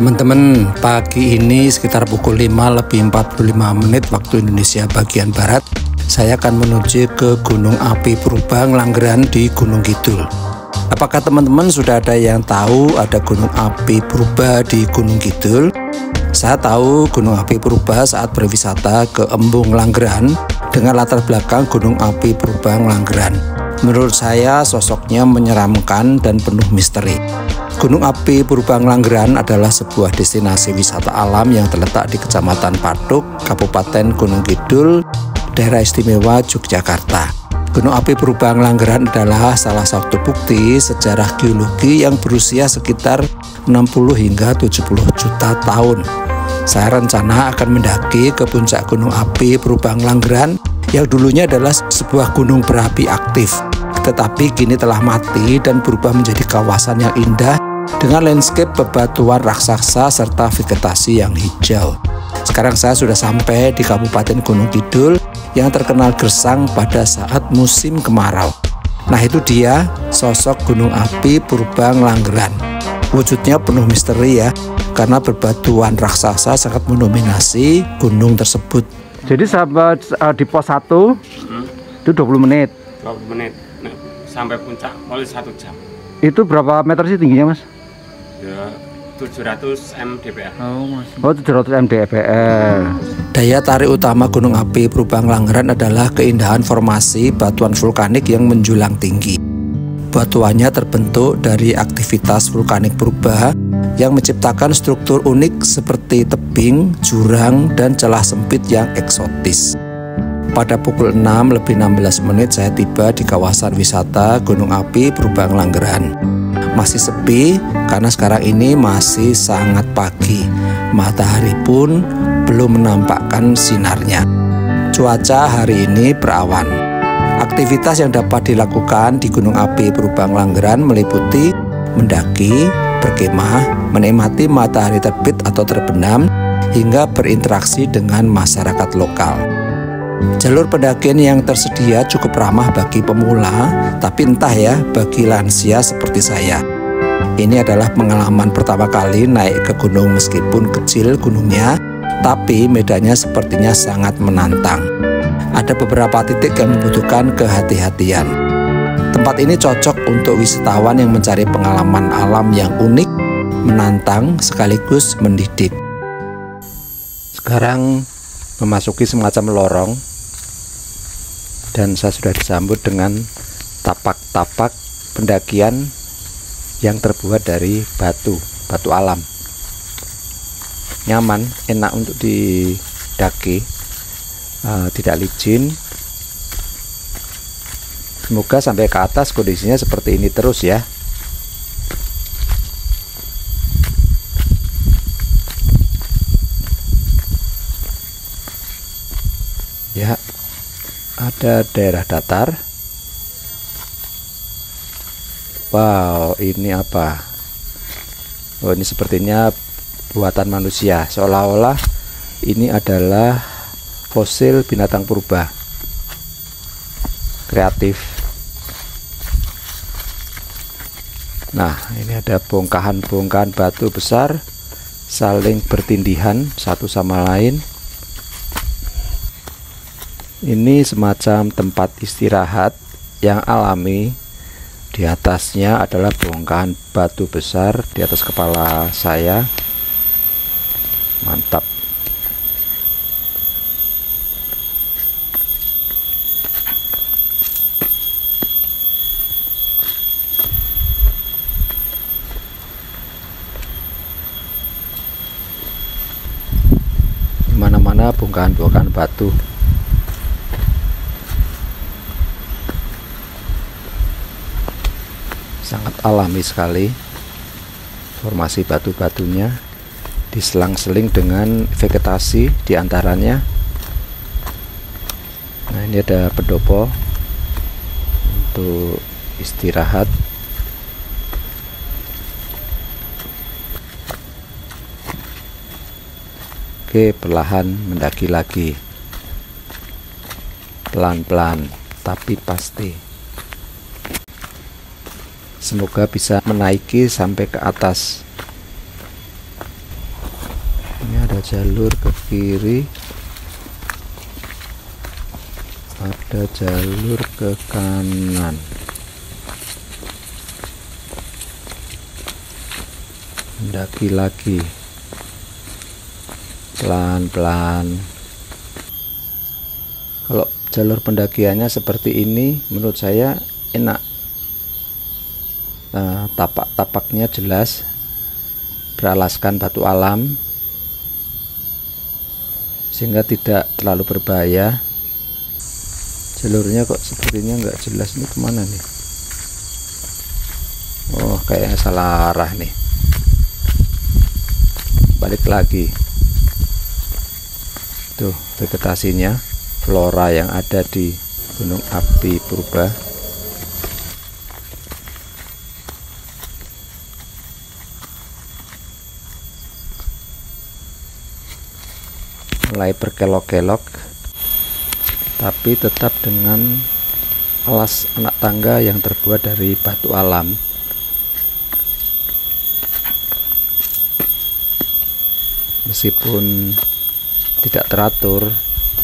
Teman-teman, pagi ini sekitar pukul 5:45 waktu Indonesia bagian Barat, saya akan menuju ke Gunung Api Purba Nglanggeran di Gunung Kidul. Apakah teman-teman sudah ada yang tahu ada Gunung Api Purba di Gunung Kidul? Saya tahu Gunung Api Purba saat berwisata ke Embung Nglanggeran dengan latar belakang Gunung Api Purba Nglanggeran. Menurut saya sosoknya menyeramkan dan penuh misteri. Gunung Api Purba Nglanggeran adalah sebuah destinasi wisata alam yang terletak di Kecamatan Patuk, Kabupaten Gunung Kidul, Daerah Istimewa Yogyakarta. Gunung Api Purba Nglanggeran adalah salah satu bukti sejarah geologi yang berusia sekitar 60 hingga 70 juta tahun. Saya rencana akan mendaki ke puncak Gunung Api Purba Nglanggeran yang dulunya adalah sebuah gunung berapi aktif, tetapi kini telah mati dan berubah menjadi kawasan yang indah dengan landscape bebatuan raksasa serta vegetasi yang hijau. Sekarang saya sudah sampai di Kabupaten Gunung Kidul yang terkenal gersang pada saat musim kemarau. Nah, itu dia sosok Gunung Api Purba Nglanggeran. Wujudnya penuh misteri ya, karena bebatuan raksasa sangat mendominasi gunung tersebut. Jadi sahabat di pos 1 itu 20 menit. 20 menit sampai puncak mulai 1 jam. Itu berapa meter sih tingginya, Mas? Ya 700 mdpl. Oh, 700 mdpl. Daya tarik utama Gunung Api Purba Nglanggeran adalah keindahan formasi batuan vulkanik yang menjulang tinggi. Batuannya terbentuk dari aktivitas vulkanik purba yang menciptakan struktur unik seperti tebing, jurang, dan celah sempit yang eksotis. Pada pukul 6:16 saya tiba di kawasan wisata Gunung Api Purba Nglanggeran. Masih sepi karena sekarang ini masih sangat pagi. Matahari pun belum menampakkan sinarnya. Cuaca hari ini berawan. Aktivitas yang dapat dilakukan di Gunung Api Purba Nglanggeran meliputi mendaki, berkemah, menikmati matahari terbit atau terbenam, hingga berinteraksi dengan masyarakat lokal. Jalur pendakian yang tersedia cukup ramah bagi pemula, tapi entah ya bagi lansia seperti saya. Ini adalah pengalaman pertama kali naik ke gunung meskipun kecil gunungnya, tapi medannya sepertinya sangat menantang. Ada beberapa titik yang membutuhkan kehati-hatian. Tempat ini cocok untuk wisatawan yang mencari pengalaman alam yang unik, menantang, sekaligus mendidik. Sekarang memasuki semacam lorong dan saya sudah disambut dengan tapak-tapak pendakian yang terbuat dari batu alam. Nyaman, enak untuk didaki, tidak licin. Semoga sampai ke atas kondisinya seperti ini terus ya. Ya, ada daerah datar. Wow, ini apa? Oh, ini sepertinya buatan manusia. Seolah-olah ini adalah fosil binatang purba. Kreatif. Nah, ini ada bongkahan-bongkahan batu besar saling bertindihan satu sama lain. Ini semacam tempat istirahat yang alami. Di atasnya adalah bongkahan batu besar di atas kepala saya. Mantap. Di mana-mana bongkahan-bongkahan batu. Sangat alami sekali formasi batu-batunya, diselang-seling dengan vegetasi di antaranya. Nah, ini ada pendopo untuk istirahat. Oke, perlahan mendaki lagi, pelan-pelan tapi pasti. Semoga bisa menaiki sampai ke atas. jalur ke kiri, ada jalur ke kanan. Mendaki lagi pelan-pelan. Kalau jalur pendakiannya seperti ini menurut saya enak. Tapak-tapaknya jelas, beralaskan batu alam sehingga tidak terlalu berbahaya. Jalurnya kok sepertinya nggak jelas, ini kemana nih? Oh, kayaknya salah arah nih. Balik lagi. Tuh vegetasinya, flora yang ada di Gunung Api Purba. Mulai berkelok-kelok, tapi tetap dengan alas anak tangga yang terbuat dari batu alam. Meskipun tidak teratur,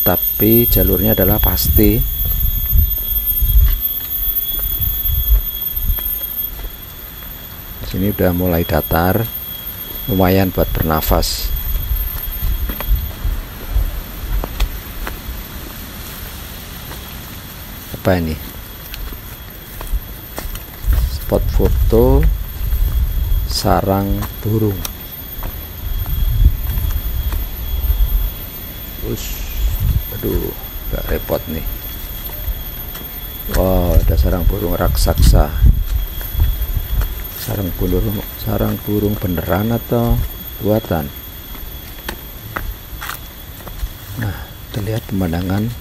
tetapi jalurnya adalah pasti. Di sini udah mulai datar, lumayan buat bernafas. Apa ini? Spot foto sarang burung. Aduh, gak repot nih. Wow, ada sarang burung raksasa. Sarang burung beneran atau buatan? Nah, terlihat pemandangan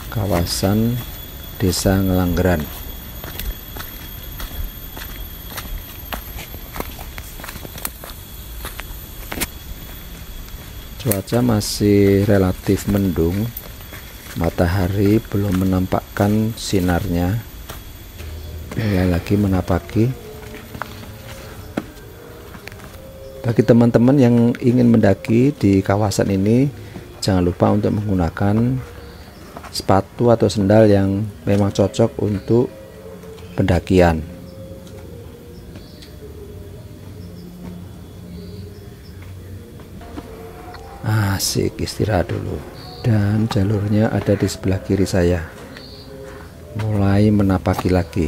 kawasan Desa Ngelanggeran. Cuaca masih relatif mendung, matahari belum menampakkan sinarnya. Mulai lagi menapaki. Bagi teman-teman yang ingin mendaki di kawasan ini, jangan lupa untuk menggunakan sepatu atau sendal yang memang cocok untuk pendakian. Asik, istirahat dulu. Dan jalurnya ada di sebelah kiri saya. Mulai menapaki lagi.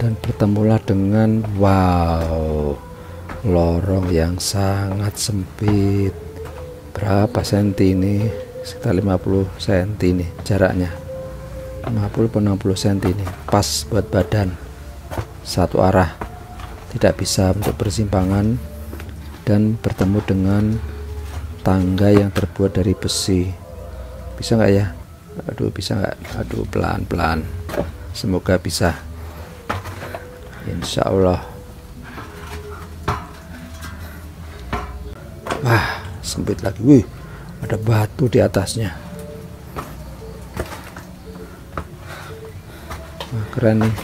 Dan bertemulah dengan lorong yang sangat sempit. Berapa senti ini? Sekitar 50 cm ini jaraknya. 50-60 cm ini. Pas buat badan. Satu arah. Tidak bisa untuk persimpangan. Dan bertemu dengan tangga yang terbuat dari besi. Bisa nggak ya? Aduh, bisa nggak? Aduh, pelan-pelan. Semoga bisa. Insya Allah. Wah, sempit lagi. Wih, ada batu di atasnya. Wah, keren nih.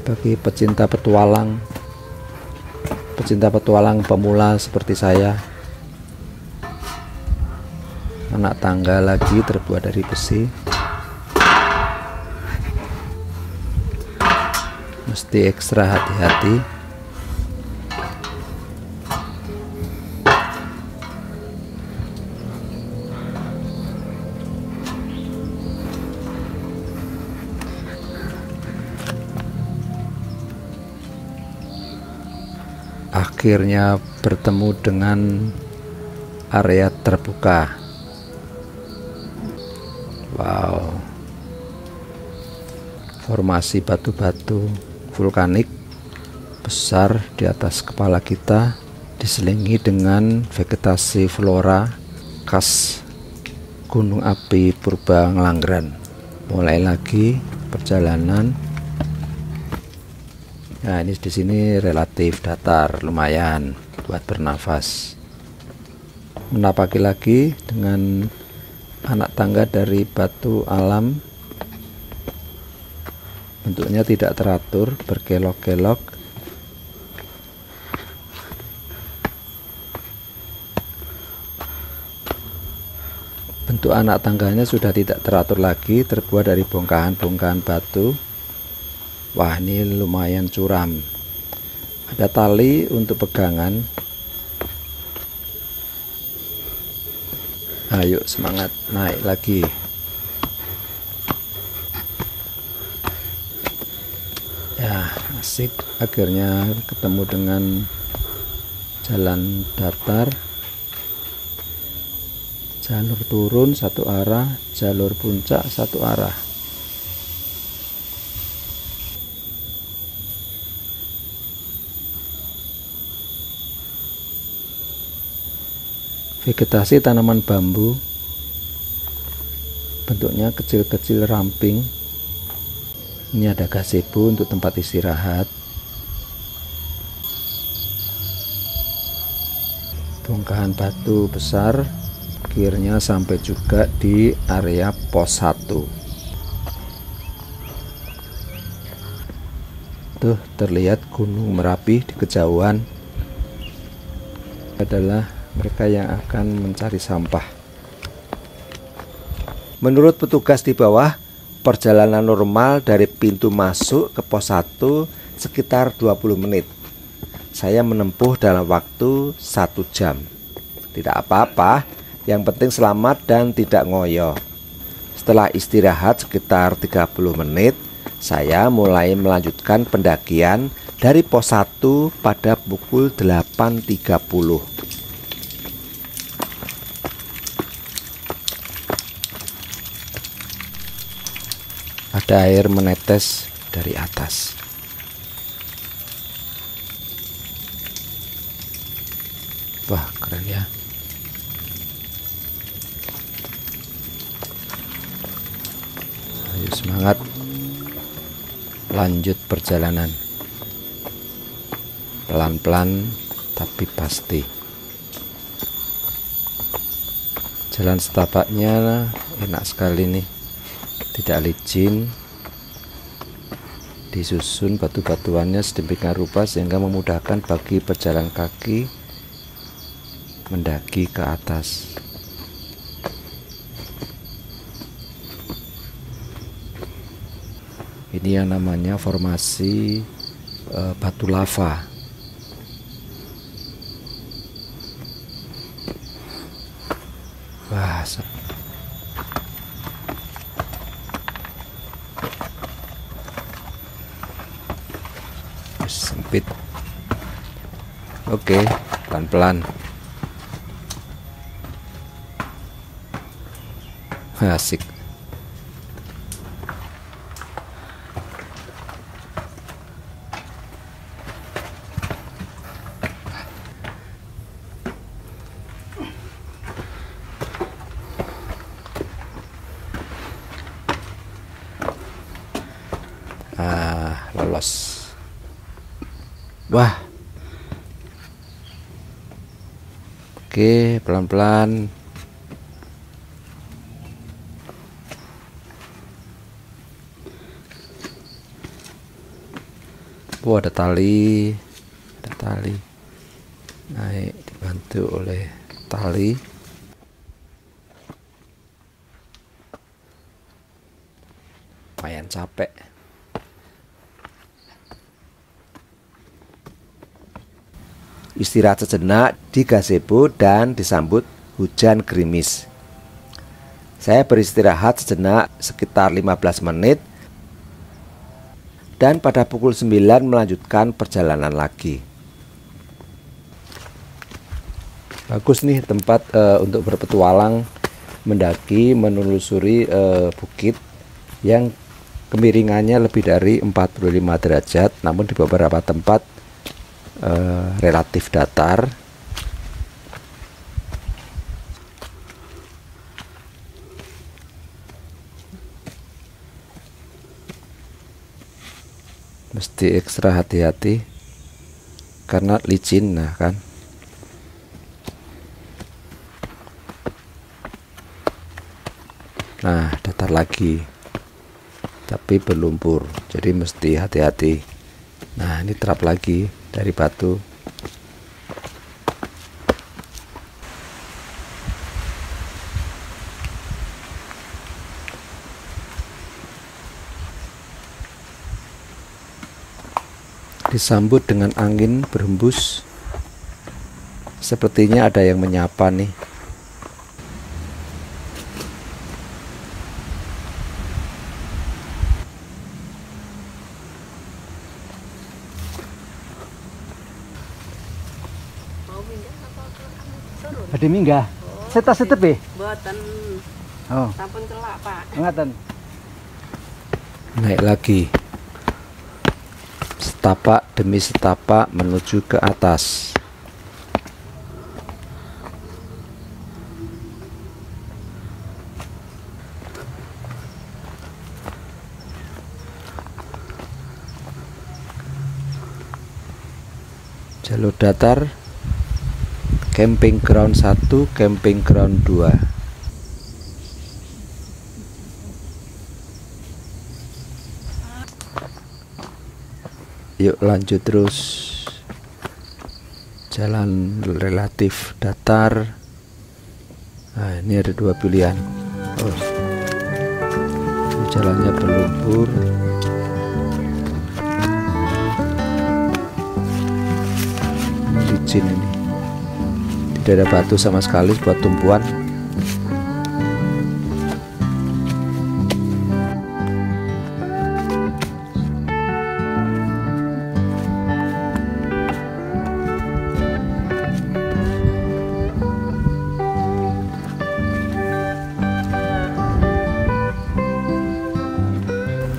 Bagi pecinta petualang pemula seperti saya. Anak tangga lagi terbuat dari besi. Mesti ekstra hati-hati. Akhirnya bertemu dengan area terbuka. Wow, formasi batu-batu vulkanik besar di atas kepala kita, diselingi dengan vegetasi flora khas Gunung Api Purba Ngelanggeran. Mulai lagi perjalanan. Nah, ini di sini relatif datar, lumayan buat bernafas. Menapaki lagi dengan anak tangga dari batu alam. Bentuknya tidak teratur, berkelok-kelok. Bentuk anak tangganya sudah tidak teratur lagi, terbuat dari bongkahan-bongkahan batu. Wah, ini lumayan curam. Ada tali untuk pegangan. Ayo semangat, naik lagi. Ya, asik. Akhirnya ketemu dengan jalan datar, jalur turun satu arah, jalur puncak satu arah. Vegetasi tanaman bambu, bentuknya kecil-kecil ramping. Ini ada gazebo untuk tempat istirahat. Bongkahan batu besar. Akhirnya sampai juga di area pos 1. Tuh terlihat Gunung Merapi di kejauhan. Adalah mereka yang akan mencari sampah. Menurut petugas di bawah, perjalanan normal dari pintu masuk ke pos 1 sekitar 20 menit. Saya menempuh dalam waktu 1 jam. Tidak apa-apa, yang penting selamat dan tidak ngoyo. Setelah istirahat sekitar 30 menit, saya mulai melanjutkan pendakian dari pos 1 pada pukul 8.30. Ada air menetes dari atas. Wah, keren ya. Ayo semangat, lanjut perjalanan. Pelan-pelan tapi pasti. Jalan setapaknya enak sekali nih, tidak licin, disusun batu-batuannya sedemikian rupa sehingga memudahkan bagi pejalan kaki mendaki ke atas. Ini yang namanya formasi batu lava. Wah, sempit. Oke, pelan-pelan. Asik. Lolos. Wah. Oke, pelan-pelan. Oh, ada tali. Naik dibantu oleh tali. Lumayan capek. Istirahat sejenak di gazebo dan disambut hujan gerimis. Saya beristirahat sejenak sekitar 15 menit dan pada pukul 9 melanjutkan perjalanan lagi. Bagus nih tempat untuk berpetualang, mendaki, menelusuri bukit yang kemiringannya lebih dari 45 derajat, namun di beberapa tempat relatif datar. Mesti ekstra hati-hati karena licin, nah kan. Nah, datar lagi tapi berlumpur, jadi mesti hati-hati. Nah, ini terap lagi dari batu. Disambut dengan angin berhembus. Sepertinya ada yang menyapa nih. Ada minggah. Setep ya? Mboten. Oh. Sampun celak, Pak. Ngaten. Naik lagi. Setapak demi setapak menuju ke atas. Jalur datar, camping ground 1, camping ground 2. Yuk lanjut terus. Jalan relatif datar. Nah, ini ada dua pilihan. Oh, ini jalannya berlumpur. Licin ini. Tidak ada batu sama sekali buat tumpuan.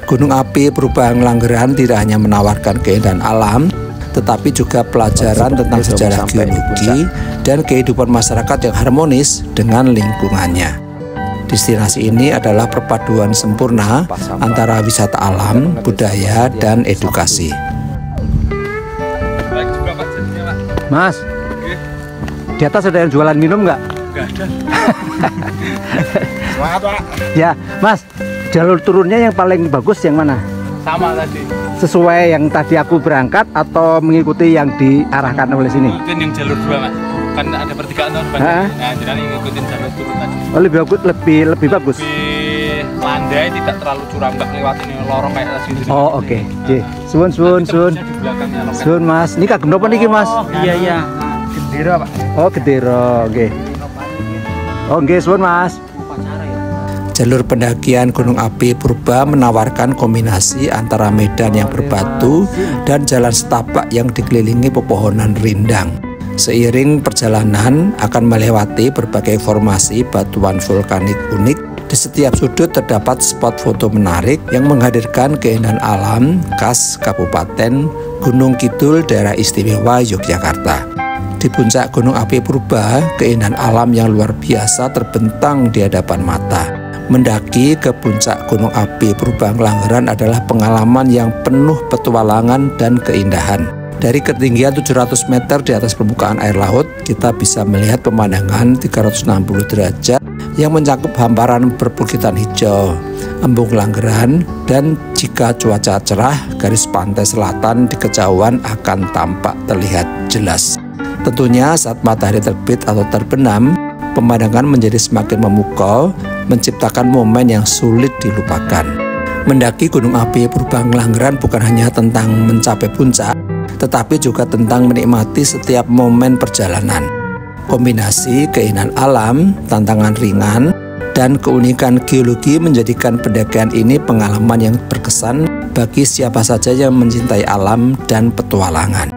Gunung Api Perubahan Langgeran tidak hanya menawarkan keindahan alam, tetapi juga pelajaran tentang sejarah geologi dan kehidupan masyarakat yang harmonis dengan lingkungannya. Destinasi ini adalah perpaduan sempurna antara wisata alam, budaya, dan edukasi. Baik juga Pak jadinya Pak. Mas, Oke. di atas ada yang jualan minum nggak? Enggak ada. Semangat Pak. Ya, Mas. Jalur turunnya yang paling bagus yang mana? Sama tadi. Sesuai yang tadi aku berangkat atau mengikuti yang diarahkan oleh sini? Ikutin yang jalur 2 Mas. Kan ada pertigaan tuh depan. Hah? Nah, jadi ngikutin jalur turun tadi. Oh, lebih bagus, lebih bagus. Lebih landai, tidak terlalu curam, nggak lewatin lorong kayak sini. Oh, oke. Oke. Sun. Di belakangnya loket. Sun, Mas. Ini kagem napa niki, Mas? Iya. Gendera Pak. Oh, Gedero. Oke. Oh, nggih, sun, Mas. Jalur pendakian Gunung Api Purba menawarkan kombinasi antara medan yang berbatu dan jalan setapak yang dikelilingi pepohonan rindang. Seiring perjalanan akan melewati berbagai formasi batuan vulkanik unik. Di setiap sudut terdapat spot foto menarik yang menghadirkan keindahan alam khas Kabupaten Gunung Kidul, Daerah Istimewa Yogyakarta. Di puncak Gunung Api Purba, keindahan alam yang luar biasa terbentang di hadapan mata. Mendaki ke puncak Gunung Api Perubahan Langgeran adalah pengalaman yang penuh petualangan dan keindahan. Dari ketinggian 700 meter di atas permukaan air laut, kita bisa melihat pemandangan 360 derajat yang mencakup hamparan perbukitan hijau, embung Langgeran, dan jika cuaca cerah, garis pantai selatan di kejauhan akan tampak terlihat jelas. Tentunya saat matahari terbit atau terbenam, pemandangan menjadi semakin memukau, menciptakan momen yang sulit dilupakan. Mendaki Gunung Api Perubahan Langgeran bukan hanya tentang mencapai puncak, tetapi juga tentang menikmati setiap momen perjalanan. Kombinasi keindahan alam, tantangan ringan, dan keunikan geologi menjadikan pendakian ini pengalaman yang berkesan bagi siapa saja yang mencintai alam dan petualangan.